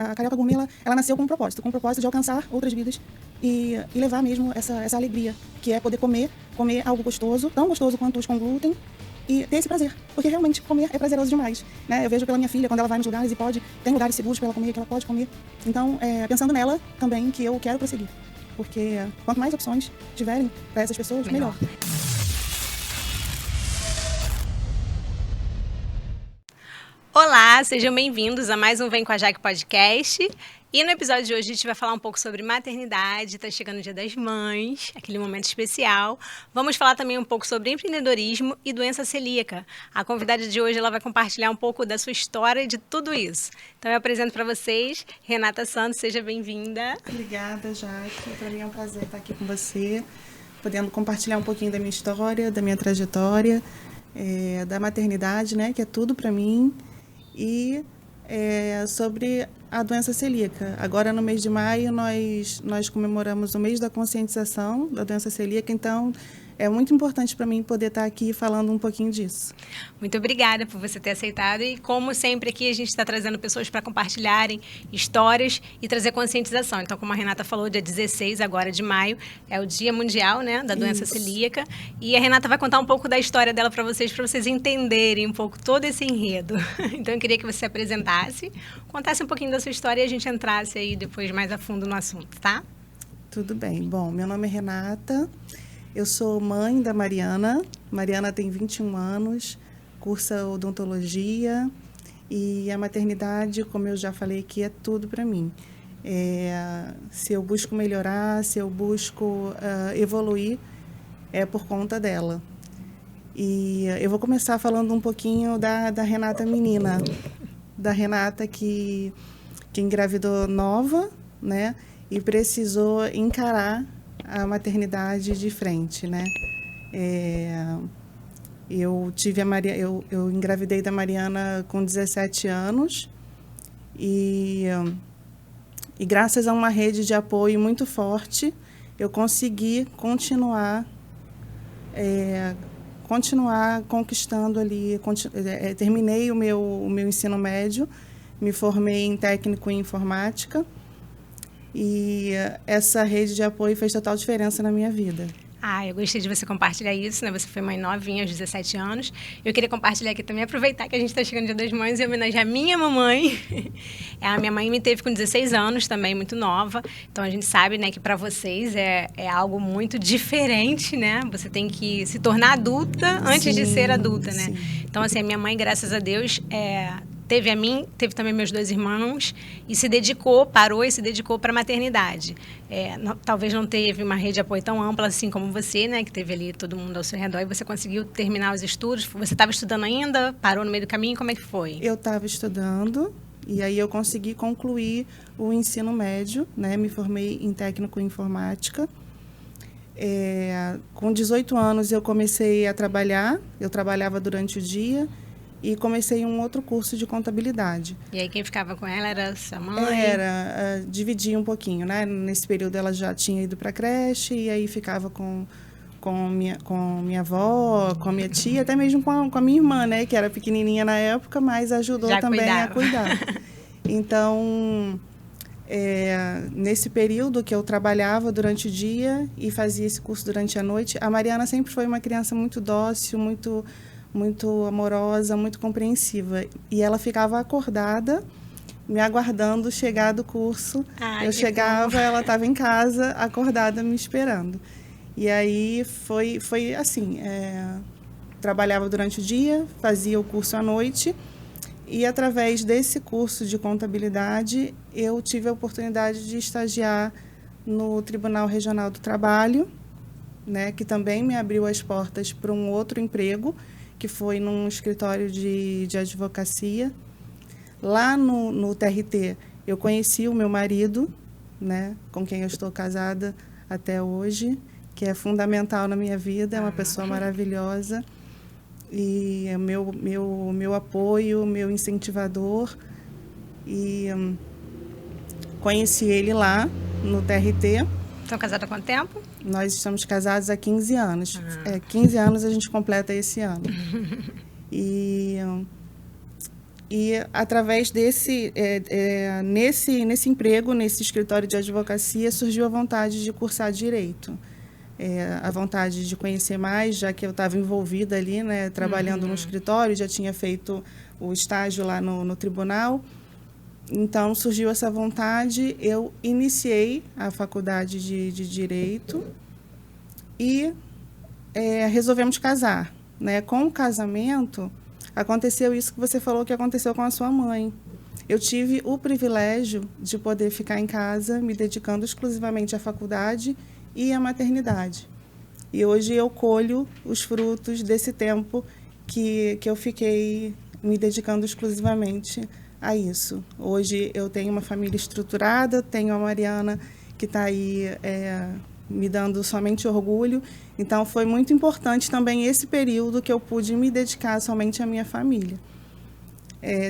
A Carioca Gourmet, ela nasceu com um propósito de alcançar outras vidas e levar mesmo essa alegria, que é poder comer algo gostoso, tão gostoso quanto os com glúten, e ter esse prazer, porque realmente comer é prazeroso demais, né? Eu vejo pela minha filha, quando ela vai nos lugares e tem lugares seguros para ela comer, que ela pode comer. Então, pensando nela também, que eu quero prosseguir, porque quanto mais opções tiverem para essas pessoas, melhor. Olá, sejam bem-vindos a mais um Vem com a Jaque Podcast. E no episódio de hoje a gente vai falar um pouco sobre maternidade, está chegando o Dia das Mães, aquele momento especial. Vamos falar também um pouco sobre empreendedorismo e doença celíaca. A convidada de hoje ela vai compartilhar um pouco da sua história e de tudo isso. Então eu apresento para vocês Renata Santos, seja bem-vinda. Obrigada, Jaque. Para mim é um prazer estar aqui com você, podendo compartilhar um pouquinho da minha história, da minha trajetória, da maternidade, né, que é tudo para mim. E sobre a doença celíaca. Agora, no mês de maio, nós comemoramos o mês da conscientização da doença celíaca, então é muito importante para mim poder estar aqui falando um pouquinho disso. Muito obrigada por você ter aceitado e, como sempre, aqui a gente está trazendo pessoas para compartilharem histórias e trazer conscientização. Então, como a Renata falou, dia 16 agora de maio é o Dia Mundial, né, da doença celíaca, e a Renata vai contar um pouco da história dela para vocês entenderem um pouco todo esse enredo. Então, eu queria que você se apresentasse, contasse um pouquinho da sua história e a gente entrasse aí depois mais a fundo no assunto, tá? Tudo bem. Bom, meu nome é Renata. Eu sou mãe da Mariana. Mariana tem 21 anos, cursa odontologia e a maternidade, como eu já falei aqui, é tudo para mim. Se eu busco melhorar, se eu busco evoluir, é por conta dela. E eu vou começar falando um pouquinho da Renata menina, da Renata que engravidou nova, né, e precisou encarar a maternidade de frente, né? Eu engravidei da Mariana com 17 anos e graças a uma rede de apoio muito forte, eu consegui continuar conquistando ali. Terminei o meu ensino médio, me formei em técnico em informática. E essa rede de apoio fez total diferença na minha vida. Eu gostei de você compartilhar isso, né? Você foi mãe novinha, aos 17 anos. Eu queria compartilhar aqui também, aproveitar que a gente está chegando no Dia das Mães e homenagear a minha mamãe. A minha mãe me teve com 16 anos também, muito nova. Então, a gente sabe, né, que para vocês é algo muito diferente, né? Você tem que se tornar adulta antes de ser adulta, né? Sim. Então, assim, a minha mãe, graças a Deus, teve a mim, teve também meus 2 irmãos e parou e se dedicou para a maternidade. Talvez não teve uma rede de apoio tão ampla assim como você, né, que teve ali todo mundo ao seu redor e você conseguiu terminar os estudos. Você estava estudando ainda? Parou no meio do caminho? Como é que foi? Eu estava estudando e aí eu consegui concluir o ensino médio, né, me formei em técnico em informática. Com 18 anos eu comecei a trabalhar, eu trabalhava durante o dia, e comecei um outro curso de contabilidade. E aí quem ficava com ela era sua mãe? Dividia um pouquinho, né? Nesse período ela já tinha ido para a creche e aí ficava com minha avó, com a minha tia, até mesmo com a minha irmã, né? Que era pequenininha na época, mas ajudou já também a cuidar. Então, nesse período que eu trabalhava durante o dia e fazia esse curso durante a noite, a Mariana sempre foi uma criança muito dócil, muito amorosa, muito compreensiva. E ela ficava acordada, me aguardando chegar do curso. Eu chegava, ela estava em casa, acordada, me esperando. E aí foi assim, trabalhava durante o dia, fazia o curso à noite, e através desse curso de contabilidade, eu tive a oportunidade de estagiar no Tribunal Regional do Trabalho, né, que também me abriu as portas para um outro emprego, que foi num escritório de advocacia. Lá no TRT, eu conheci o meu marido, né, com quem eu estou casada até hoje, que é fundamental na minha vida, é uma pessoa maravilhosa, e é meu apoio, meu incentivador. E conheci ele lá no TRT. Estão casados há quanto tempo? Nós estamos casados há 15 anos. 15 anos a gente completa esse ano. E E através nesse emprego, nesse escritório de advocacia, surgiu a vontade de cursar direito. A vontade de conhecer mais, já que eu estava envolvida ali, né, trabalhando no escritório, já tinha feito o estágio lá no tribunal. Então, surgiu essa vontade, eu iniciei a faculdade de Direito e resolvemos casar. Né? Com o casamento, aconteceu isso que você falou que aconteceu com a sua mãe. Eu tive o privilégio de poder ficar em casa, me dedicando exclusivamente à faculdade e à maternidade. E hoje eu colho os frutos desse tempo que eu fiquei me dedicando exclusivamente a isso. Hoje eu tenho uma família estruturada, tenho a Mariana que está aí me dando somente orgulho. Então, foi muito importante também esse período que eu pude me dedicar somente à minha família.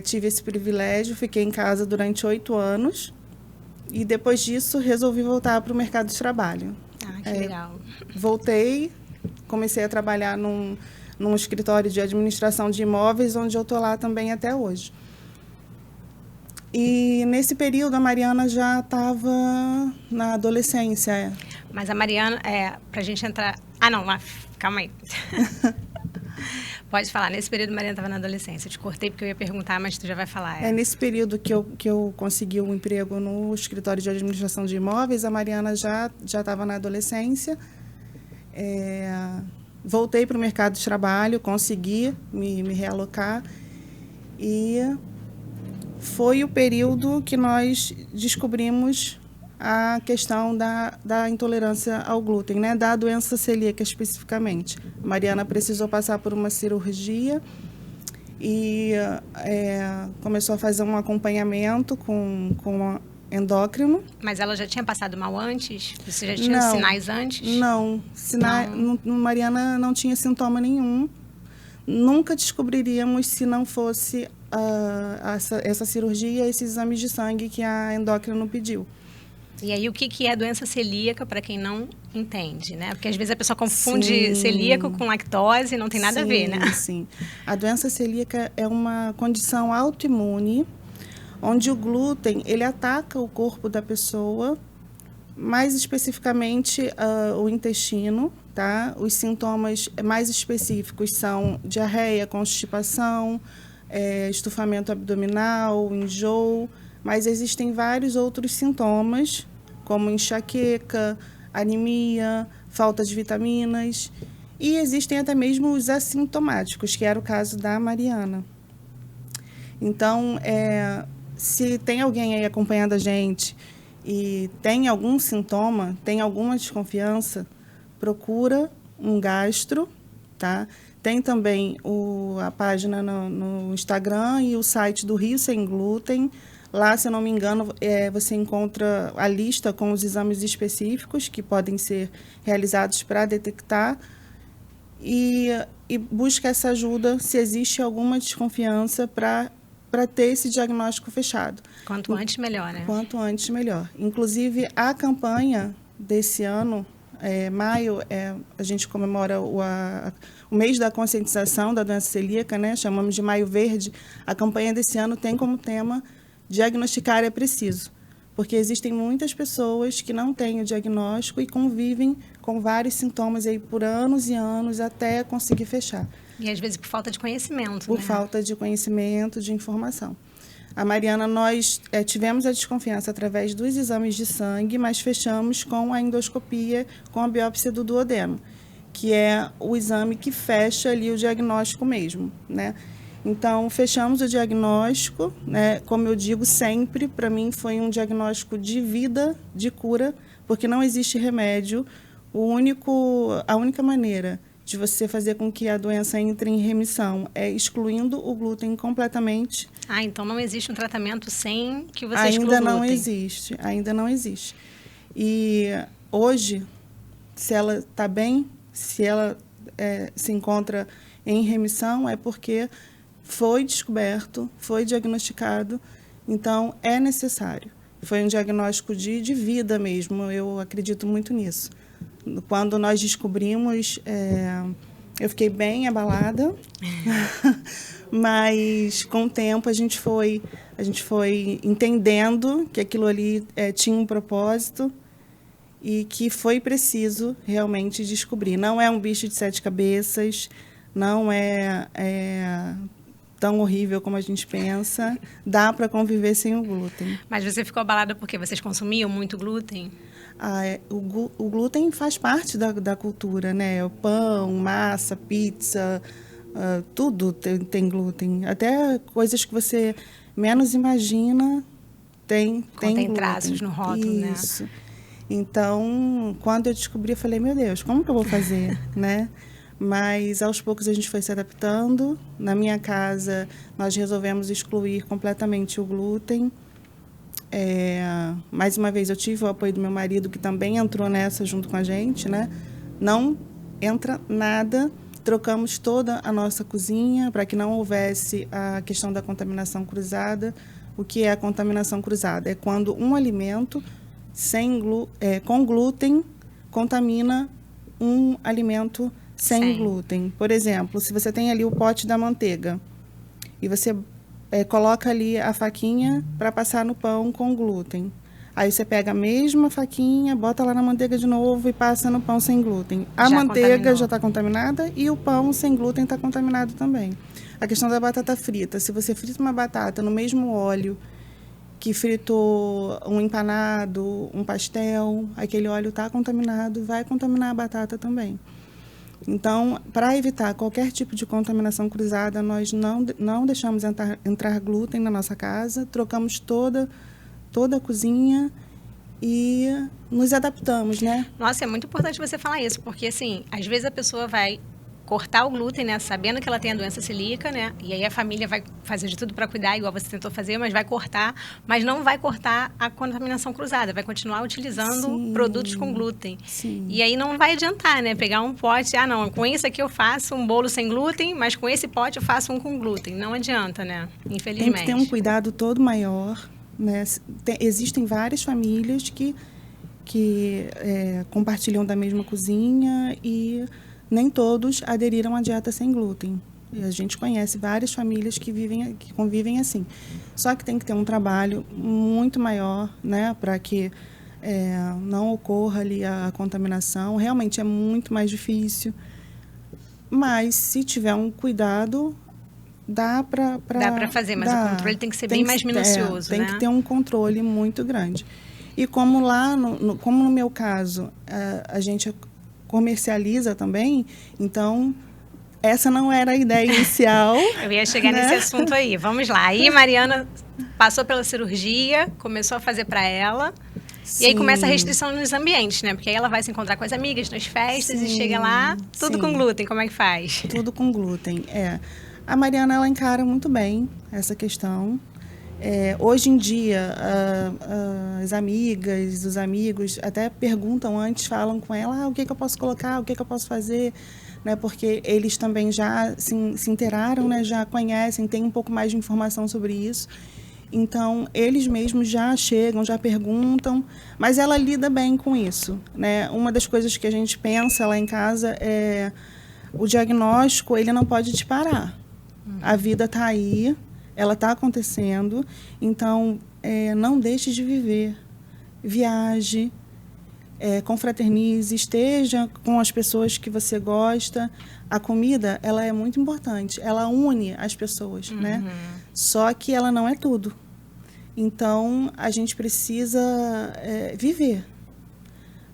Tive esse privilégio, fiquei em casa durante 8 anos e depois disso resolvi voltar para o mercado de trabalho. Ah, que legal. Voltei, comecei a trabalhar num escritório de administração de imóveis, onde eu estou lá também até hoje. E nesse período a Mariana já estava na adolescência. Mas a Mariana, para a gente entrar... Ah, não, calma aí. Pode falar, nesse período a Mariana estava na adolescência. Eu te cortei porque eu ia perguntar, mas tu já vai falar. Nesse período que eu consegui um emprego no escritório de administração de imóveis, a Mariana já estava na adolescência. Voltei para o mercado de trabalho, consegui me realocar e foi o período que nós descobrimos a questão da intolerância ao glúten, né? Da doença celíaca especificamente. A Mariana precisou passar por uma cirurgia e começou a fazer um acompanhamento com endócrino. Mas ela já tinha passado mal antes? Você já tinha sinais antes? Não. Mariana não tinha sintoma nenhum. Nunca descobriríamos se não fosse essa cirurgia, esses exames de sangue que a endócrino pediu. E aí, o que é doença celíaca, para quem não entende, né? Porque às vezes a pessoa confunde celíaco com lactose e não tem nada a ver, né? Sim. A doença celíaca é uma condição autoimune, onde o glúten, ele ataca o corpo da pessoa, mais especificamente o intestino, tá? Os sintomas mais específicos são diarreia, constipação, estufamento abdominal, enjoo, mas existem vários outros sintomas, como enxaqueca, anemia, falta de vitaminas, e existem até mesmo os assintomáticos, que era o caso da Mariana. Então, se tem alguém aí acompanhando a gente e tem algum sintoma, tem alguma desconfiança, procura um gastro, tá? Tem também a página no Instagram e o site do Rio Sem Glúten. Lá, se eu não me engano, você encontra a lista com os exames específicos que podem ser realizados para detectar e busca essa ajuda se existe alguma desconfiança para ter esse diagnóstico fechado. Quanto antes, melhor, né? Quanto antes, melhor. Inclusive, a campanha desse ano, maio, a gente comemora o mês da conscientização da doença celíaca, né? Chamamos de Maio Verde. A campanha desse ano tem como tema diagnosticar é preciso, porque existem muitas pessoas que não têm o diagnóstico e convivem com vários sintomas aí por anos e anos até conseguir fechar. E às vezes por falta de conhecimento, Por falta de conhecimento, de informação. A Mariana, nós tivemos a desconfiança através dos exames de sangue, mas fechamos com a endoscopia, com a biópsia do duodeno, que é o exame que fecha ali o diagnóstico mesmo, né? Então, fechamos o diagnóstico, né? Como eu digo sempre, para mim foi um diagnóstico de vida, de cura, porque não existe remédio. A única maneira de você fazer com que a doença entre em remissão é excluindo o glúten completamente. Ah, então não existe um tratamento sem que você exclua o glúten? Ainda não existe. E hoje, se ela está bem, se ela se encontra em remissão, é porque foi descoberto, foi diagnosticado, então é necessário. Foi um diagnóstico de vida mesmo, eu acredito muito nisso. Quando nós descobrimos Eu fiquei bem abalada, mas com o tempo a gente foi entendendo que aquilo ali tinha um propósito e que foi preciso realmente descobrir. Não é um bicho de 7 cabeças, não é tão horrível como a gente pensa. Dá para conviver sem o glúten. Mas você ficou abalada porque vocês consumiam muito glúten? O glúten faz parte da cultura, né? O pão, massa, pizza, tudo tem glúten. Até coisas que você menos imagina tem glúten. Traços no rótulo, né? Isso. Então, quando eu descobri, eu falei, meu Deus, como que eu vou fazer, né? Mas, aos poucos, a gente foi se adaptando. Na minha casa, nós resolvemos excluir completamente o glúten. Mais uma vez, eu tive o apoio do meu marido, que também entrou nessa junto com a gente, né? Não entra nada. Trocamos toda a nossa cozinha para que não houvesse a questão da contaminação cruzada. O que é a contaminação cruzada? É quando um alimento com glúten contamina um alimento sem glúten. Por exemplo, se você tem ali o pote da manteiga e você coloca ali a faquinha para passar no pão com glúten. Aí você pega a mesma faquinha, bota lá na manteiga de novo e passa no pão sem glúten. A manteiga já está contaminada e o pão sem glúten está contaminado também. A questão da batata frita. Se você frita uma batata no mesmo óleo que fritou um empanado, um pastel, aquele óleo está contaminado, vai contaminar a batata também. Então, para evitar qualquer tipo de contaminação cruzada, nós não deixamos entrar glúten na nossa casa, trocamos toda a cozinha e nos adaptamos, né? Nossa, é muito importante você falar isso, porque, assim, às vezes a pessoa vai cortar o glúten, né, sabendo que ela tem a doença celíaca, né, e aí a família vai fazer de tudo para cuidar, igual você tentou fazer, mas vai cortar, mas não vai cortar a contaminação cruzada, vai continuar utilizando produtos com glúten. Sim. E aí não vai adiantar, né, pegar um pote, não, com esse aqui eu faço um bolo sem glúten, mas com esse pote eu faço um com glúten. Não adianta, né, infelizmente. Tem que ter um cuidado todo maior, né? Existem várias famílias que compartilham da mesma cozinha e nem todos aderiram à dieta sem glúten. E a gente conhece várias famílias que convivem assim. Só que tem que ter um trabalho muito maior, né, para que não ocorra ali a contaminação. Realmente é muito mais difícil. Mas, se tiver um cuidado, dá para fazer, mas o controle tem que ser bem mais minucioso, tem que ter um controle muito grande. E como como no meu caso, a gente comercializa também, então essa não era a ideia inicial. Eu ia chegar nesse assunto aí. Vamos lá. Aí Mariana passou pela cirurgia, começou a fazer para ela. Sim. E aí começa a restrição nos ambientes, né? Porque aí ela vai se encontrar com as amigas nas festas. Sim. E chega lá, tudo com glúten. Como é que faz? Tudo com glúten, A Mariana, ela encara muito bem essa questão. Hoje em dia, as amigas, os amigos até perguntam antes, falam com ela, o que eu posso colocar, o que eu posso fazer, né? Porque eles também já se inteiraram, né? Já conhecem, têm um pouco mais de informação sobre isso. Então, eles mesmos já chegam, já perguntam, mas ela lida bem com isso, né? Uma das coisas que a gente pensa lá em casa é o diagnóstico, ele não pode te parar. A vida está aí, ela está acontecendo, então não deixe de viver. Viaje, confraternize, esteja com as pessoas que você gosta. A comida, ela é muito importante, ela une as pessoas, né? Só que ela não é tudo. Então, a gente precisa viver.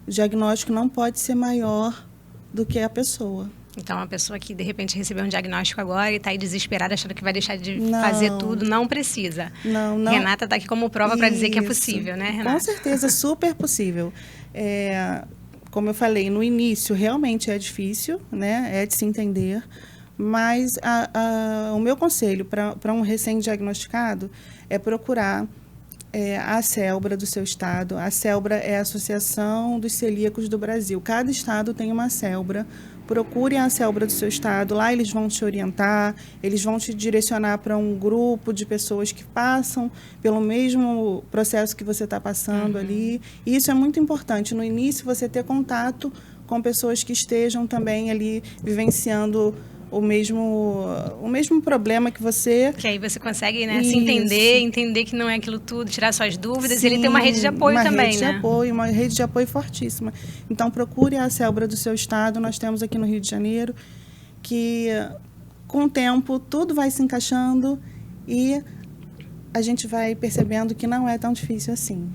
O diagnóstico não pode ser maior do que a pessoa. Então, uma pessoa que, de repente, recebeu um diagnóstico agora e está aí desesperada, achando que vai deixar de fazer tudo, não precisa. Não. Renata está aqui como prova para dizer que é possível, né, Renata? Com certeza, super possível. Como eu falei, no início, realmente é difícil, né? É de se entender. Mas o meu conselho para um recém-diagnosticado é procurar a Celbra do seu estado. A Celbra é a Associação dos Celíacos do Brasil. Cada estado tem uma Celbra. Procure a Celbra do seu estado, lá eles vão te orientar, eles vão te direcionar para um grupo de pessoas que passam pelo mesmo processo que você está passando ali. E isso é muito importante, no início você ter contato com pessoas que estejam também ali vivenciando o mesmo problema que você. Que aí você consegue, né, se entender que não é aquilo tudo, tirar suas dúvidas. Sim, e ele tem uma rede de apoio também, né? Uma rede de apoio fortíssima. Então, procure a Célbra do seu estado. Nós temos aqui no Rio de Janeiro, que com o tempo tudo vai se encaixando e a gente vai percebendo que não é tão difícil assim.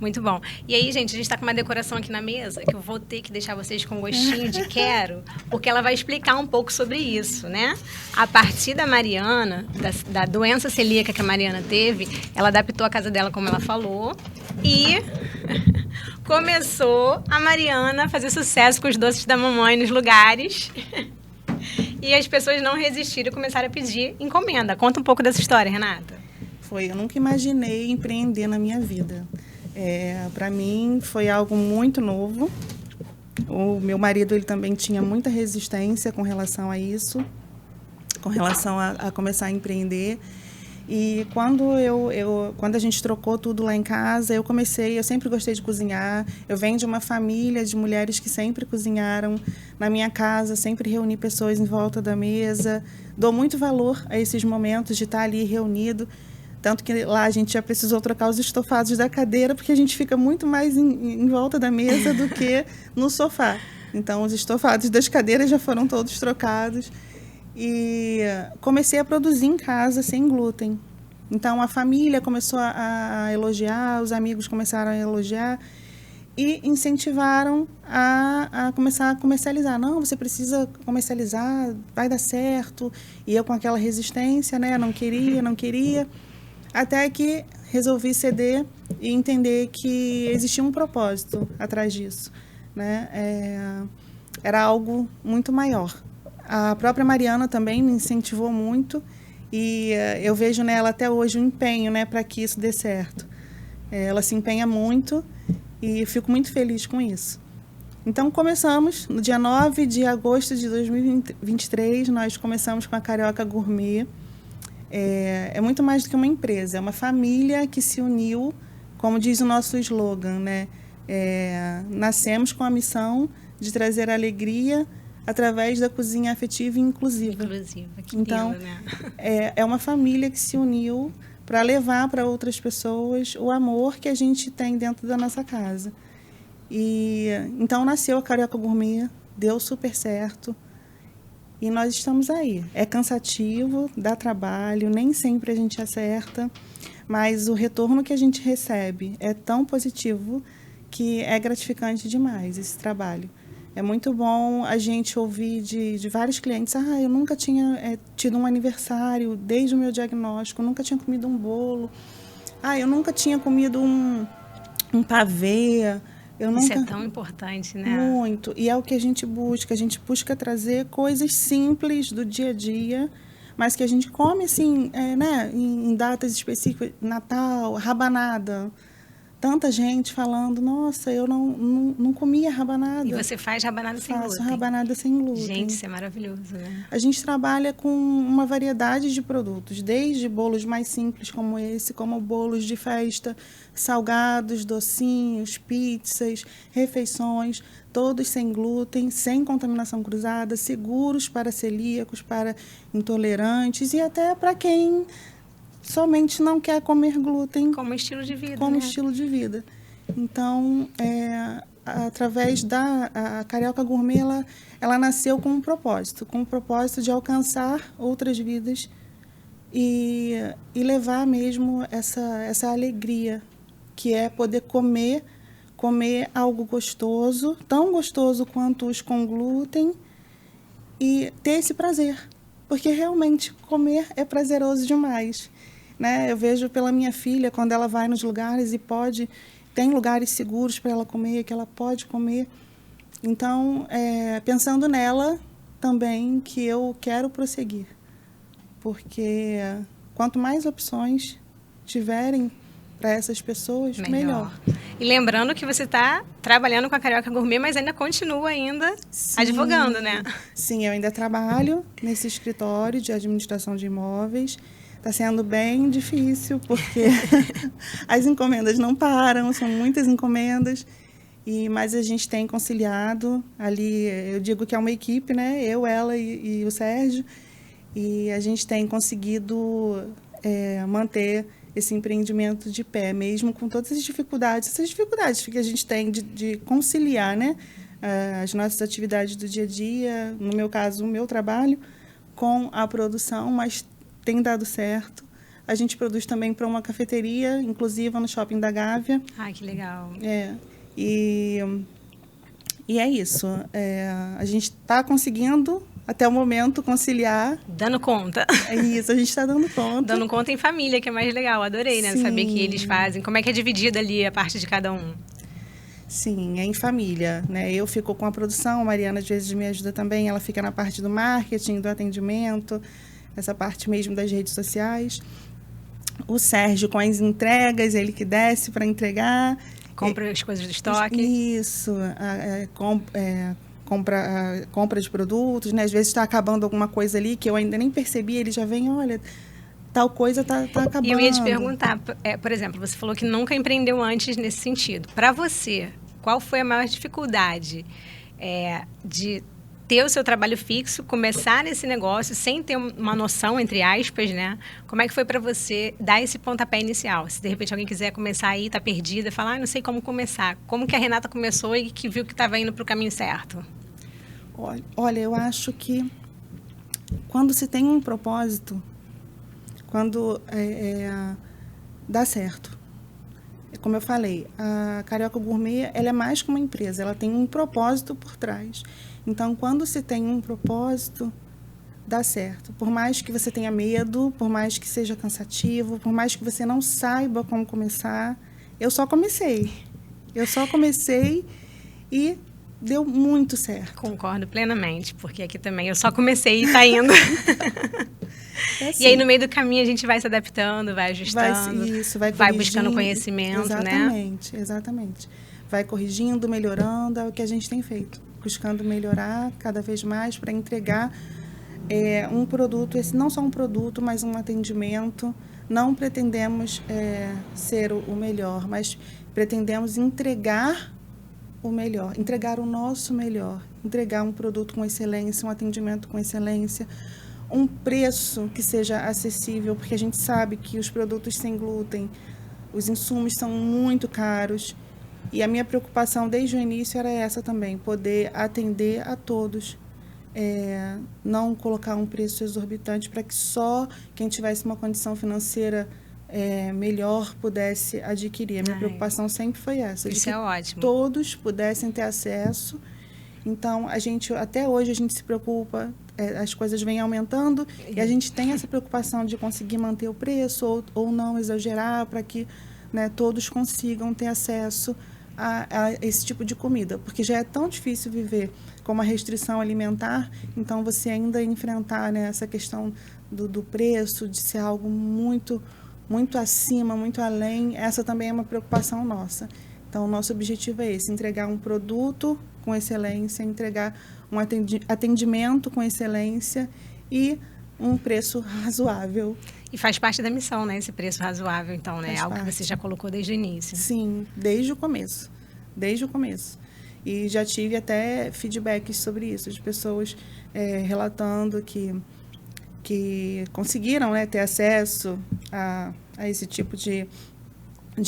Muito bom. E aí, gente, a gente está com uma decoração aqui na mesa que eu vou ter que deixar vocês com gostinho de quero, porque ela vai explicar um pouco sobre isso, né? A partir da Mariana, da doença celíaca que a Mariana teve, ela adaptou a casa dela, como ela falou, e começou a Mariana a fazer sucesso com os doces da mamãe nos lugares. E as pessoas não resistiram e começaram a pedir encomenda. Conta um pouco dessa história, Renata. Eu nunca imaginei empreender na minha vida. Para mim foi algo muito novo. O meu marido, ele também tinha muita resistência com relação a isso, com relação a começar a empreender. E quando a gente trocou tudo lá em casa, eu sempre gostei de cozinhar. Eu venho de uma família de mulheres que sempre cozinharam na minha casa, sempre reuni pessoas em volta da mesa. Dou muito valor a esses momentos de estar ali reunido. Tanto que lá a gente já precisou trocar os estofados da cadeira, porque a gente fica muito mais em volta da mesa do que no sofá. Então, os estofados das cadeiras já foram todos trocados. E comecei a produzir em casa sem glúten. Então, a família começou a elogiar, os amigos começaram a elogiar e incentivaram a começar a comercializar. Não, você precisa comercializar, vai dar certo. E eu com aquela resistência, né? Não queria. Até que resolvi ceder e entender que existia um propósito atrás disso, né? Era algo muito maior. A própria Mariana também me incentivou muito e eu vejo nela até hoje um empenho, né, para que isso dê certo. Ela se empenha muito e fico muito feliz com isso. Então, começamos no dia 9 de agosto de 2023, nós começamos com a Carioca Gourmet. É muito mais do que uma empresa, é uma família que se uniu, como diz o nosso slogan, né? Nascemos com a missão de trazer alegria através da cozinha afetiva e inclusiva. Que então, lindo, né? É uma família que se uniu para levar para outras pessoas o amor que a gente tem dentro da nossa casa. E então nasceu a Carioca Gourmet, deu super certo. E nós estamos aí. É cansativo, dá trabalho, nem sempre a gente acerta, mas o retorno que a gente recebe é tão positivo que é gratificante demais esse trabalho. É muito bom a gente ouvir de vários clientes: eu nunca tinha tido um aniversário desde o meu diagnóstico, nunca tinha comido um bolo, eu nunca tinha comido um pavê. Isso é tão importante, né? Muito. E é o que a gente busca trazer coisas simples do dia a dia, mas que a gente come assim, né, em datas específicas, Natal, rabanada. Tanta gente falando: nossa, eu não comia rabanada. E você faz rabanada sem glúten? Faço rabanada sem glúten. Gente, isso é maravilhoso, né? A gente trabalha com uma variedade de produtos, desde bolos mais simples como esse, como bolos de festa, salgados, docinhos, pizzas, refeições, todos sem glúten, sem contaminação cruzada, seguros para celíacos, para intolerantes e até para quem somente não quer comer glúten. Como estilo de vida, Como né? estilo de vida. Então, através a Carioca Gourmet, ela nasceu com um propósito de alcançar outras vidas e levar mesmo essa alegria, que é poder comer algo gostoso, tão gostoso quanto os com glúten, e ter esse prazer, porque realmente comer é prazeroso demais. Né? Eu vejo pela minha filha, quando ela vai nos lugares e tem lugares seguros para ela comer, que ela pode comer. Então, pensando nela também, que eu quero prosseguir. Porque quanto mais opções tiverem para essas pessoas, melhor. E lembrando que você está trabalhando com a Carioca Gourmet, mas ainda continua advogando, né? Sim, eu ainda trabalho nesse escritório de administração de imóveis. Está sendo bem difícil, porque as encomendas não param, são muitas encomendas. Mas a gente tem conciliado ali, eu digo que é uma equipe, né? Eu, ela e o Sérgio. E a gente tem conseguido manter esse empreendimento de pé, mesmo com todas essas dificuldades que a gente tem de conciliar, né? As nossas atividades do dia a dia, no meu caso, o meu trabalho, com a produção, mas tem dado certo. A gente produz também para uma cafeteria inclusiva no Shopping da Gávea. Ai, que legal. E é isso. A gente está conseguindo, até o momento, conciliar. Dando conta. É isso, a gente está dando conta. Dando conta em família, que é mais legal. Adorei, né? Sim. Saber que eles fazem. Como é que é dividida ali a parte de cada um? Sim, é em família, né? Eu fico com a produção, a Mariana às vezes me ajuda também, ela fica na parte do marketing, do atendimento, essa parte mesmo das redes sociais. O Sérgio com as entregas, ele que desce para entregar. Compra as coisas do estoque. Isso, compra de produtos, né? Às vezes está acabando alguma coisa ali que eu ainda nem percebi, ele já vem, olha, tal coisa tá acabando. E eu ia te perguntar, por exemplo, você falou que nunca empreendeu antes nesse sentido. Para você, qual foi a maior dificuldade de ter o seu trabalho fixo, começar nesse negócio sem ter uma noção, entre aspas, né? Como é que foi para você dar esse pontapé inicial? Se de repente alguém quiser começar aí, tá perdida, falar, não sei como começar. Como que a Renata começou e que viu que estava indo para o caminho certo? Olha, eu acho que quando se tem um propósito, quando dá certo. Como eu falei, a Carioca Gourmet, ela é mais que uma empresa, ela tem um propósito por trás. Então, quando se tem um propósito, dá certo. Por mais que você tenha medo, por mais que seja cansativo, por mais que você não saiba como começar, eu só comecei e deu muito certo. Concordo plenamente, porque aqui também eu só comecei e tá indo. Assim, e aí, no meio do caminho, a gente vai se adaptando, vai ajustando, vai buscando conhecimento, exatamente, né? Exatamente. Vai corrigindo, melhorando, é o que a gente tem feito. Buscando melhorar cada vez mais para entregar um produto, não só um produto, mas um atendimento. Não pretendemos ser o melhor, mas pretendemos entregar o melhor, entregar o nosso melhor, entregar um produto com excelência, um atendimento com excelência, um preço que seja acessível, porque a gente sabe que os produtos sem glúten, os insumos são muito caros. E a minha preocupação desde o início era essa também, poder atender a todos, não colocar um preço exorbitante para que só quem tivesse uma condição financeira melhor pudesse adquirir. A minha preocupação sempre foi essa. Isso é ótimo. Todos pudessem ter acesso. Então, até hoje a gente se preocupa, as coisas vêm aumentando e a gente tem essa preocupação de conseguir manter o preço ou não exagerar para que, né, todos consigam ter acesso a esse tipo de comida, porque já é tão difícil viver com uma restrição alimentar, então você ainda enfrentar, né, essa questão do preço, de ser algo muito, muito acima, muito além, essa também é uma preocupação nossa. Então, o nosso objetivo é esse, entregar um produto com excelência, entregar um atendimento com excelência e um preço razoável. E faz parte da missão, né? Esse preço razoável, então, né? Faz Algo parte. que você já colocou desde o início. Sim, desde o começo. Desde o começo. E já tive até feedbacks sobre isso, de pessoas relatando que conseguiram, né, ter acesso a esse tipo de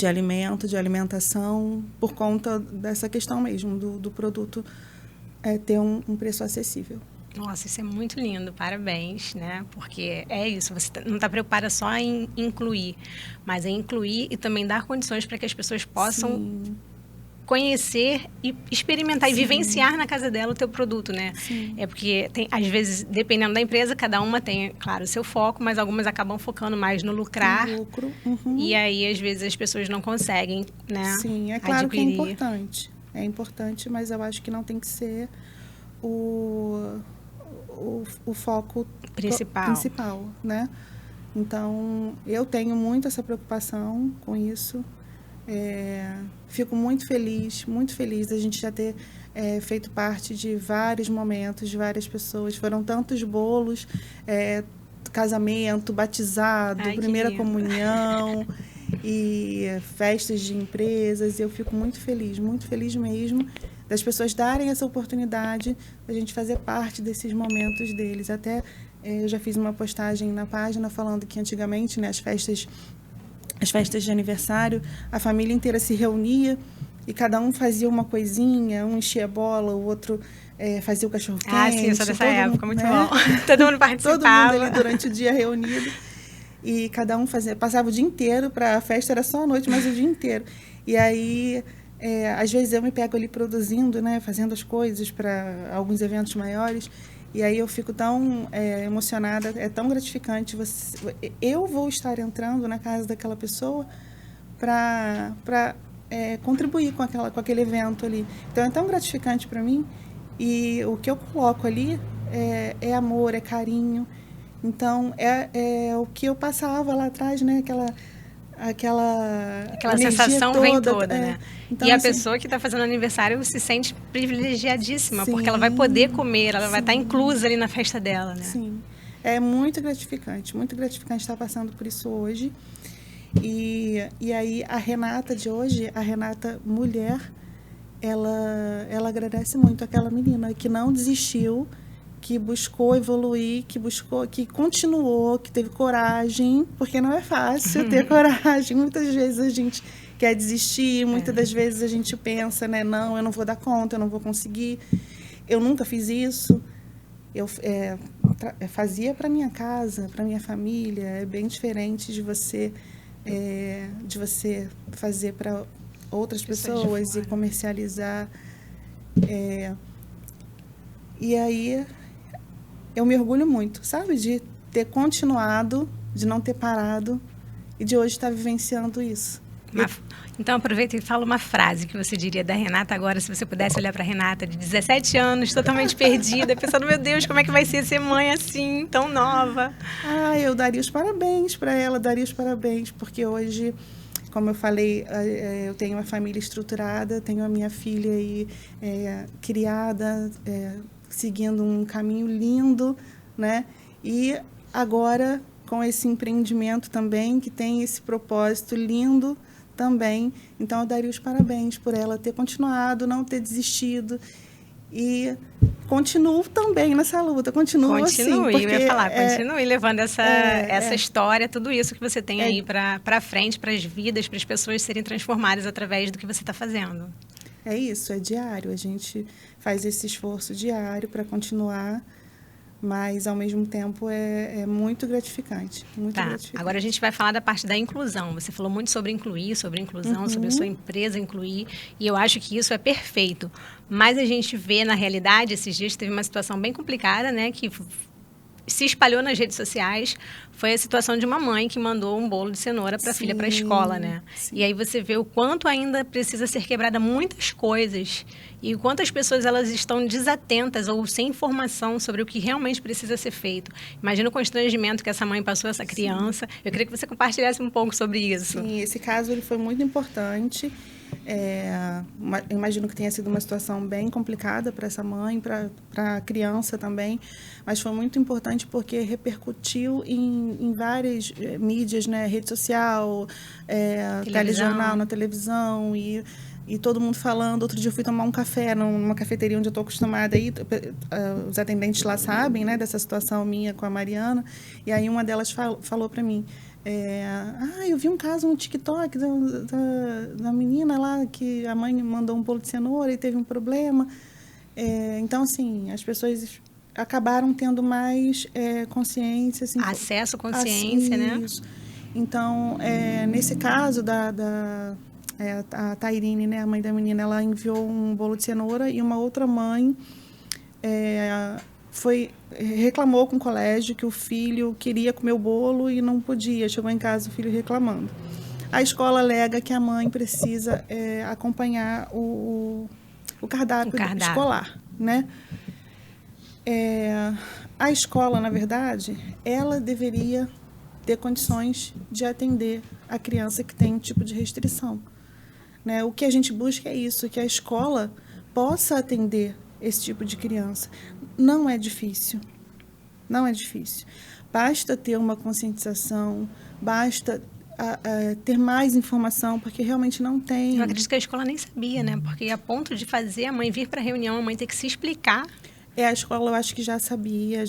alimento, de alimentação, por conta dessa questão mesmo, do produto ter um preço acessível. Nossa, isso é muito lindo, parabéns, né? Porque é isso, você não está preocupada só em incluir, mas em incluir e também dar condições para que as pessoas possam Sim. conhecer e experimentar Sim. e vivenciar na casa dela o teu produto, né? Sim. Porque às vezes, dependendo da empresa, cada uma tem, claro, o seu foco, mas algumas acabam focando mais no lucrar. No lucro. Uhum. E aí, às vezes, as pessoas não conseguem, né? Sim, é claro adquirir. que é importante. É importante, mas eu acho que não tem que ser o foco principal, né? Então, eu tenho muito essa preocupação com isso. Fico muito feliz da gente já ter feito parte de vários momentos, de várias pessoas. Foram tantos bolos, casamento, batizado, Ai, primeira que lindo. comunhão. e festas de empresas. Eu fico muito feliz mesmo, das pessoas darem essa oportunidade da gente fazer parte desses momentos deles. Até eu já fiz uma postagem na página falando que antigamente, né, as festas de aniversário, a família inteira se reunia e cada um fazia uma coisinha, um enchia a bola, o outro fazia o cachorro-quente. Ah, sim, eu sou dessa época, muito né? bom. Todo mundo participava. Todo mundo ali durante o dia reunido. E cada um passava o dia inteiro, para a festa era só à noite, mas o dia inteiro. E aí, às vezes eu me pego ali produzindo, né, fazendo as coisas para alguns eventos maiores, e aí eu fico tão emocionada, é tão gratificante. Eu vou estar entrando na casa daquela pessoa para contribuir com aquele evento ali. Então é tão gratificante para mim, e o que eu coloco ali é amor, é carinho. Então, é o que eu passava lá atrás, né? Aquela sensação toda, vem toda, né? Então, e a assim, pessoa que está fazendo aniversário se sente privilegiadíssima, sim, porque ela vai poder comer, ela vai estar sim, inclusa ali na festa dela, né? Sim. É muito gratificante estar passando por isso hoje. E aí, a Renata de hoje, a Renata mulher, ela agradece muito àquela menina que não desistiu, que buscou evoluir, que continuou, que teve coragem, porque não é fácil ter coragem. Muitas vezes a gente quer desistir, muitas das vezes a gente pensa, né, não, eu não vou dar conta, eu não vou conseguir. Eu nunca fiz isso. Eu fazia para minha casa, para minha família. É bem diferente de você fazer para outras pessoas e comercializar. E aí eu me orgulho muito, sabe? De ter continuado, de não ter parado e de hoje estar vivenciando isso. Então, aproveita e fala uma frase que você diria da Renata agora, se você pudesse olhar para a Renata de 17 anos, totalmente perdida, pensando, meu Deus, como é que vai ser mãe assim, tão nova? Eu daria os parabéns para ela, porque hoje, como eu falei, eu tenho uma família estruturada, tenho a minha filha aí criada, seguindo um caminho lindo, né? E agora com esse empreendimento também, que tem esse propósito lindo também. Então, eu daria os parabéns por ela ter continuado, não ter desistido. E continuo também nessa luta, continue assim. Porque, eu ia falar, continue levando essa história, tudo isso que você tem aí para frente, para as vidas, para as pessoas serem transformadas através do que você está fazendo. É isso, é diário. A gente faz esse esforço diário para continuar, mas, ao mesmo tempo, é muito gratificante. Gratificante. Agora a gente vai falar da parte da inclusão. Você falou muito sobre incluir, sobre inclusão, sobre a sua empresa incluir, e eu acho que isso é perfeito. Mas a gente vê, na realidade, esses dias teve uma situação bem complicada, né, que se espalhou nas redes sociais, foi a situação de uma mãe que mandou um bolo de cenoura para a filha para a escola, né? Sim. E aí você vê o quanto ainda precisa ser quebrada muitas coisas e o quanto as pessoas elas estão desatentas ou sem informação sobre o que realmente precisa ser feito. Imagina o constrangimento que essa mãe passou, essa criança. Sim. Eu queria que você compartilhasse um pouco sobre isso. Sim, esse caso ele foi muito importante. Imagino que tenha sido uma situação bem complicada para essa mãe, para a criança também, mas foi muito importante porque repercutiu em várias mídias, né? Rede social, telejornal, na televisão, e todo mundo falando. Outro dia eu fui tomar um café numa cafeteria onde eu estou acostumada aí, os atendentes lá sabem, né, dessa situação minha com a Mariana, e aí uma delas falou para mim, eu vi um caso no TikTok da menina lá que a mãe mandou um bolo de cenoura e teve um problema. Então, assim, as pessoas acabaram tendo mais consciência. Assim, acesso à consciência, né? Isso. Então, nesse caso a Tairine, né, a mãe da menina, ela enviou um bolo de cenoura e uma outra mãe reclamou com o colégio que o filho queria comer o bolo e não podia. Chegou em casa o filho reclamando. A escola alega que a mãe precisa acompanhar o cardápio escolar, né? A escola, na verdade, ela deveria ter condições de atender a criança que tem um tipo de restrição, né? O que a gente busca é isso, que a escola possa atender esse tipo de criança. Não é difícil. Basta ter uma conscientização, basta ter mais informação, porque realmente não tem. Eu acredito que a escola nem sabia, né? Porque a ponto de fazer a mãe vir para a reunião, a mãe ter que se explicar. A escola eu acho que já sabia,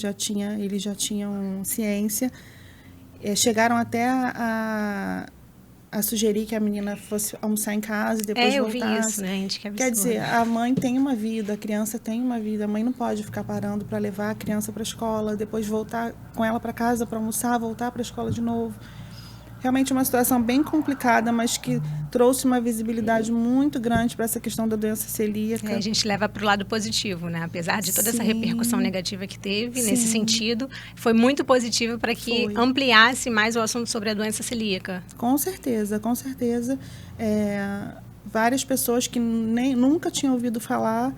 eles já tinham ciência. Chegaram até a sugerir que a menina fosse almoçar em casa e depois voltasse. Eu vi isso, né, gente? Que absurdo. Quer dizer, a mãe tem uma vida, a criança tem uma vida. A mãe não pode ficar parando para levar a criança para a escola, depois voltar com ela para casa para almoçar, voltar para a escola de novo. Realmente uma situação bem complicada, mas que trouxe uma visibilidade muito grande para essa questão da doença celíaca. A gente leva para o lado positivo, né? Apesar de toda essa repercussão negativa que teve, nesse sentido, foi muito positivo para que ampliasse mais o assunto sobre a doença celíaca. Com certeza, com certeza. Várias pessoas que nunca tinham ouvido falar,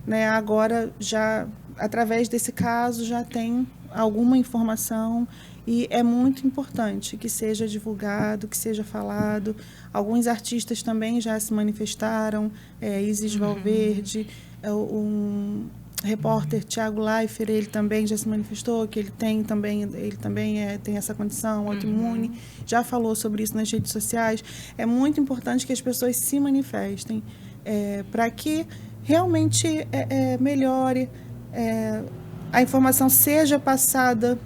né, agora já, através desse caso, já tem alguma informação. E é muito importante que seja divulgado, que seja falado. Alguns artistas também já se manifestaram, Isis Valverde, um repórter, Tiago Leifert, ele também já se manifestou, que ele também tem essa condição autoimune, já falou sobre isso nas redes sociais. É muito importante que as pessoas se manifestem para que realmente melhore, a informação seja passada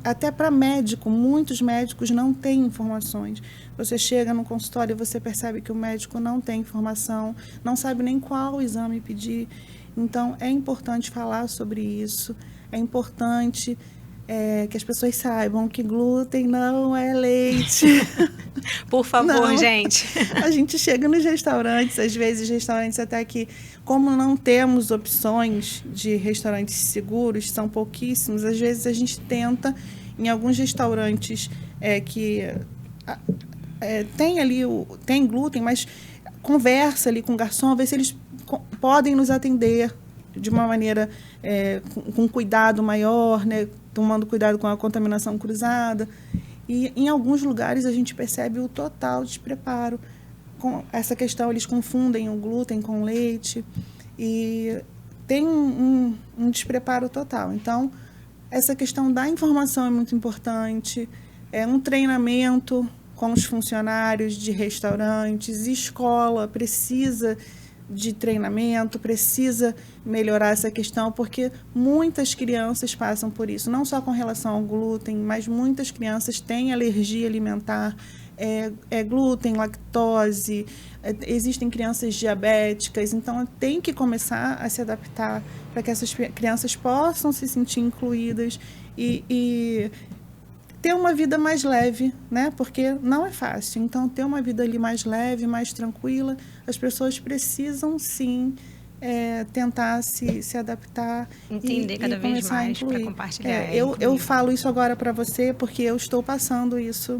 até para médico. Muitos médicos não têm informações. Você chega no consultório e você percebe que o médico não tem informação, não sabe nem qual exame pedir. Então, é importante falar sobre isso. É importante que as pessoas saibam que glúten não é leite. Por favor, não. Gente. A gente chega nos restaurantes, às vezes restaurantes até que, como não temos opções de restaurantes seguros, são pouquíssimos, às vezes a gente tenta, em alguns restaurantes que tem glúten, mas conversa ali com o garçom, ver se eles podem nos atender de uma maneira com cuidado maior, né, tomando cuidado com a contaminação cruzada. E em alguns lugares a gente percebe o total despreparo com essa questão. Eles confundem o glúten com o leite e tem um despreparo total. Então, essa questão da informação é muito importante. Um treinamento com os funcionários de restaurantes, escola precisa de treinamento, precisa melhorar essa questão, porque muitas crianças passam por isso, não só com relação ao glúten, mas muitas crianças têm alergia alimentar, glúten, lactose, existem crianças diabéticas, então tem que começar a se adaptar para que essas crianças possam se sentir incluídas e ter uma vida mais leve, né? Porque não é fácil. Então, ter uma vida ali mais leve, mais tranquila, as pessoas precisam, sim, tentar se adaptar. Entender cada vez mais para compartilhar. Eu falo isso agora para você porque eu estou passando isso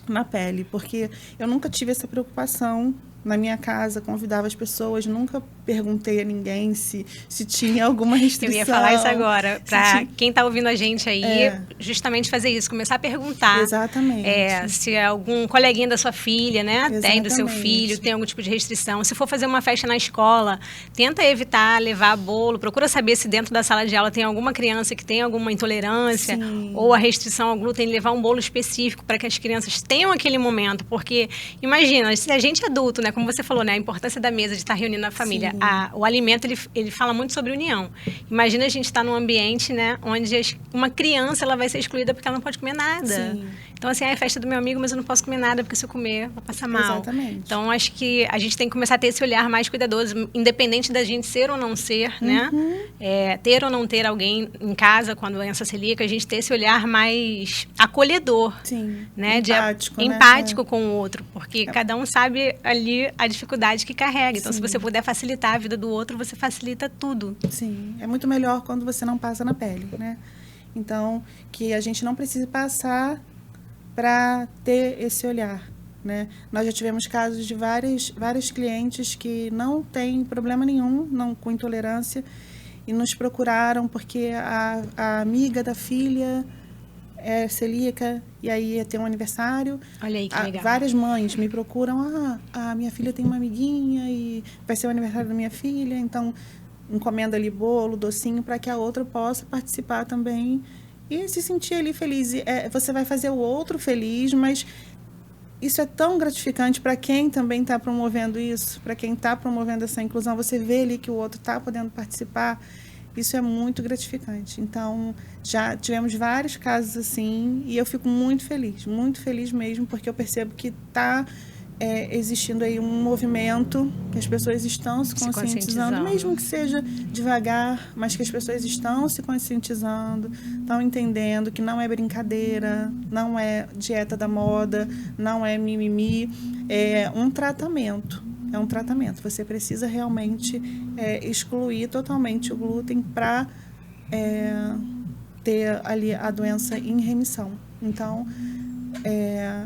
na pele, porque eu nunca tive essa preocupação. Na minha casa, convidava as pessoas, nunca perguntei a ninguém se tinha alguma restrição. Eu ia falar isso agora, para quem está ouvindo a gente aí, justamente fazer isso, começar a perguntar. Exatamente. Se algum coleguinha da sua filha, né, tem do seu filho, tem algum tipo de restrição. Se for fazer uma festa na escola, tenta evitar levar bolo, procura saber se dentro da sala de aula tem alguma criança que tem alguma intolerância ou a restrição ao glúten, levar um bolo específico para que as crianças tenham aquele momento, porque imagina, se a gente é adulto, né, como você falou, né, a importância da mesa, de estar reunindo a família. O alimento, ele fala muito sobre união. Imagina a gente estar num ambiente, né, onde uma criança ela vai ser excluída porque ela não pode comer nada. Sim. Então, assim, é a festa do meu amigo, mas eu não posso comer nada, porque se eu comer, vou passar mal. Exatamente. Então, acho que a gente tem que começar a ter esse olhar mais cuidadoso, independente da gente ser ou não ser, né? Ter ou não ter alguém em casa com a doença celíaca, a gente ter esse olhar mais acolhedor. Sim. Né? Empático com o outro, porque cada um sabe ali a dificuldade que carrega. Então, se você puder facilitar a vida do outro, você facilita tudo. Sim. É muito melhor quando você não passa na pele, né? Então, que a gente não precise passar para ter esse olhar, né? Nós já tivemos casos de vários clientes que não têm problema nenhum com intolerância e nos procuraram porque a amiga da filha é celíaca e aí ia ter um aniversário. Olha aí que legal. Várias mães me procuram, a minha filha tem uma amiguinha e vai ser o aniversário da minha filha, então encomenda ali bolo, docinho, para que a outra possa participar também e se sentir ali feliz. Você vai fazer o outro feliz, mas isso é tão gratificante para quem também está promovendo isso, para quem está promovendo essa inclusão. Você vê ali que o outro está podendo participar, isso é muito gratificante. Então, já tivemos vários casos assim, e eu fico muito feliz mesmo, porque eu percebo que está existindo aí um movimento, que as pessoas estão se conscientizando, mesmo que seja devagar, mas que as pessoas estão se conscientizando, estão entendendo que não é brincadeira, não é dieta da moda, não é mimimi, é um tratamento. É um tratamento. Você precisa realmente excluir totalmente o glúten para ter ali a doença em remissão. Então,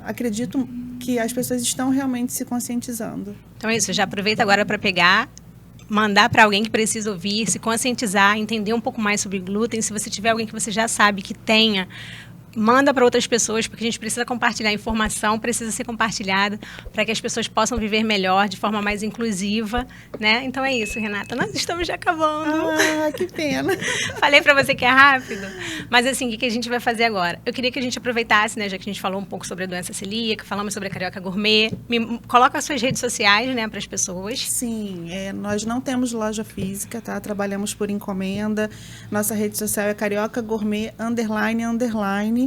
acredito que as pessoas estão realmente se conscientizando. Então é isso, já aproveita agora para pegar, mandar para alguém que precisa ouvir, se conscientizar, entender um pouco mais sobre glúten. Se você tiver alguém que você já sabe que tenha, manda para outras pessoas, porque a gente precisa compartilhar informação, precisa ser compartilhada para que as pessoas possam viver melhor, de forma mais inclusiva, né? Então é isso, Renata. Nós estamos já acabando. Ah, que pena. Falei para você que é rápido. Mas assim, o que a gente vai fazer agora? Eu queria que a gente aproveitasse, né, já que a gente falou um pouco sobre a doença celíaca, falamos sobre a Carioca Gourmet. Coloca as suas redes sociais, né, para as pessoas. Sim, nós não temos loja física, tá? Trabalhamos por encomenda. Nossa rede social é Carioca Gourmet __.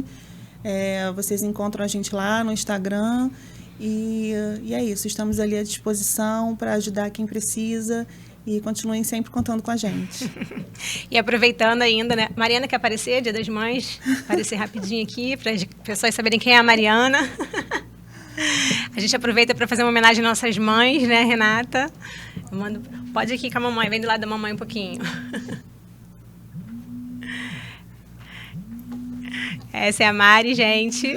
Vocês encontram a gente lá no Instagram e é isso, estamos ali à disposição para ajudar quem precisa e continuem sempre contando com a gente. E aproveitando ainda, né? Mariana quer aparecer, Dia das Mães, aparecer rapidinho aqui para as pessoas saberem quem é a Mariana. A gente aproveita para fazer uma homenagem às nossas mães, né, Renata? Pode ir aqui com a mamãe, vem do lado da mamãe um pouquinho. Essa é a Mari, gente.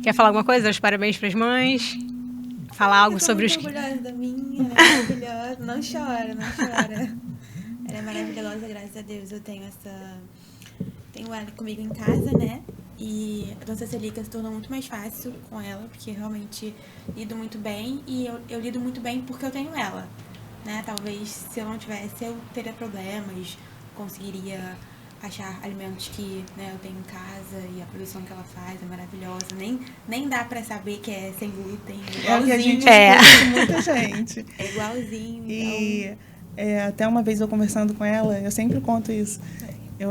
Quer falar alguma coisa? Os parabéns para as mães? Falar algo sobre os... Eu tô muito orgulhosa da minha, ela é maravilhosa. Não chora, não chora. Ela é maravilhosa, graças a Deus. Eu tenho ela comigo em casa, né? E a doença celíaca se tornou muito mais fácil com ela, porque realmente lido muito bem. E eu lido muito bem porque eu tenho ela, né? Talvez se eu não tivesse, eu teria problemas, conseguiria achar alimentos que, né, eu tenho em casa, e a produção que ela faz é maravilhosa. Nem dá pra saber que é sem glúten. É o que a gente escuta de muita gente. É igualzinho. E até uma vez eu conversando com ela, eu sempre conto isso.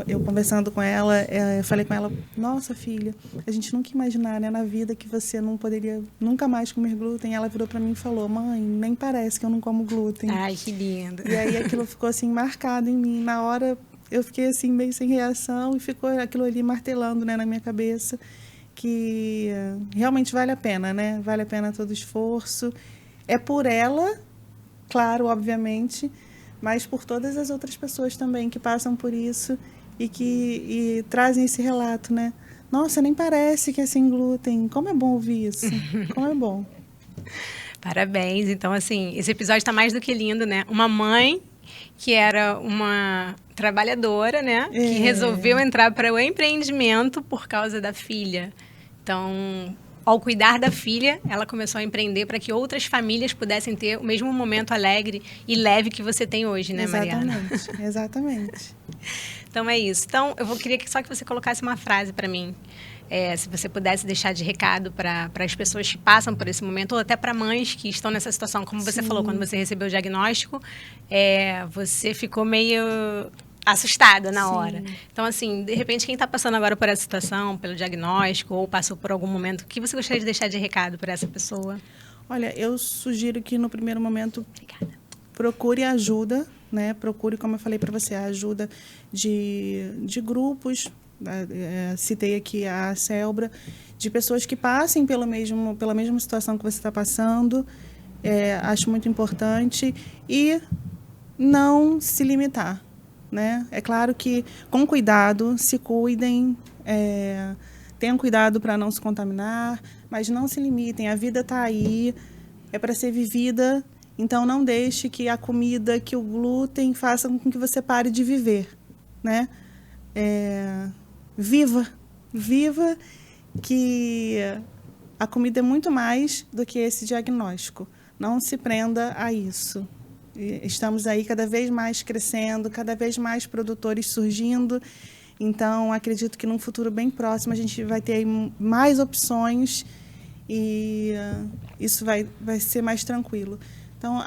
Eu conversando com ela, eu falei com ela, nossa filha, a gente nunca imaginar, né, na vida que você não poderia nunca mais comer glúten. Ela virou pra mim e falou, mãe, nem parece que eu não como glúten. Ai, que lindo. E aí aquilo ficou assim marcado em mim. Na hora eu fiquei assim meio sem reação e ficou aquilo ali martelando, né, na minha cabeça, que realmente vale a pena, né? Vale a pena todo o esforço. É por ela, claro, obviamente, mas por todas as outras pessoas também que passam por isso e trazem esse relato, né? Nossa, nem parece que é sem glúten. Como é bom ouvir isso. Como é bom. Parabéns. Então, assim, esse episódio está mais do que lindo, né? Uma mãe que era uma trabalhadora, né? Que resolveu entrar para o empreendimento por causa da filha. Então, ao cuidar da filha, ela começou a empreender para que outras famílias pudessem ter o mesmo momento alegre e leve que você tem hoje, né, Mariana? Exatamente. Então, é isso. Então, queria só que você colocasse uma frase para mim. Se você pudesse deixar de recado para as pessoas que passam por esse momento, ou até para mães que estão nessa situação. Como você falou, quando você recebeu o diagnóstico, você ficou meio assustada na hora. Então, assim, de repente, quem está passando agora por essa situação, pelo diagnóstico, ou passou por algum momento, o que você gostaria de deixar de recado para essa pessoa? Olha, eu sugiro que no primeiro momento procure ajuda, né? Procure, como eu falei para você, a ajuda de grupos. Citei aqui a Celbra, de pessoas que passem pela mesma situação que você está passando. Acho muito importante. E não se limitar, né? É claro que, com cuidado, se cuidem, tenham cuidado para não se contaminar, mas não se limitem. A vida está aí, é para ser vivida, então não deixe que a comida, que o glúten façam com que você pare de viver, né? Viva, que a comida é muito mais do que esse diagnóstico. Não se prenda a isso. Estamos aí cada vez mais crescendo, cada vez mais produtores surgindo. Então, acredito que num futuro bem próximo a gente vai ter aí mais opções e isso vai ser mais tranquilo. Então,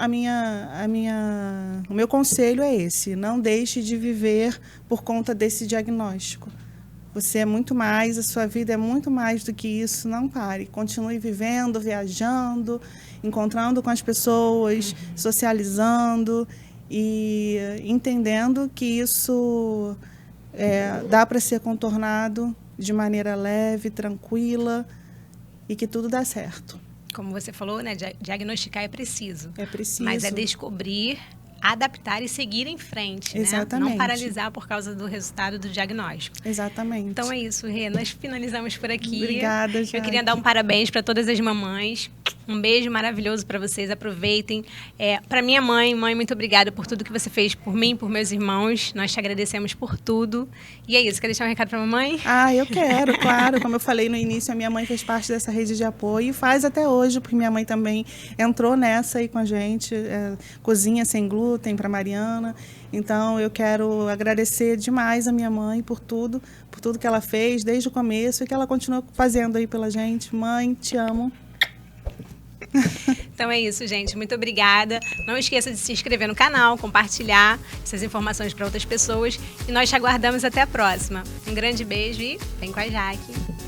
o meu conselho é esse: não deixe de viver por conta desse diagnóstico. Você é muito mais, a sua vida é muito mais do que isso. Não pare, continue vivendo, viajando, encontrando com as pessoas, socializando e entendendo que isso dá para ser contornado de maneira leve, tranquila e que tudo dá certo. Como você falou, né? Diagnosticar é preciso. É preciso. Mas é descobrir, adaptar e seguir em frente, Exatamente. Né? Não paralisar por causa do resultado do diagnóstico. Exatamente. Então é isso, Rê. Nós finalizamos por aqui. Obrigada, Jaque. Eu queria dar um parabéns para todas as mamães. Um beijo maravilhoso para vocês. Aproveitem. Para minha mãe, muito obrigada por tudo que você fez por mim, por meus irmãos. Nós te agradecemos por tudo. E é isso. Quer deixar um recado para a mamãe? Eu quero, claro. Como eu falei no início, a minha mãe fez parte dessa rede de apoio e faz até hoje, porque minha mãe também entrou nessa aí com a gente. Cozinha Sem Glúten para Mariana. Então, eu quero agradecer demais a minha mãe por tudo que ela fez desde o começo e que ela continua fazendo aí pela gente. Mãe, te amo. Então é isso, gente. Muito obrigada. Não esqueça de se inscrever no canal, compartilhar essas informações para outras pessoas. E nós te aguardamos até a próxima. Um grande beijo e vem com a Jaque.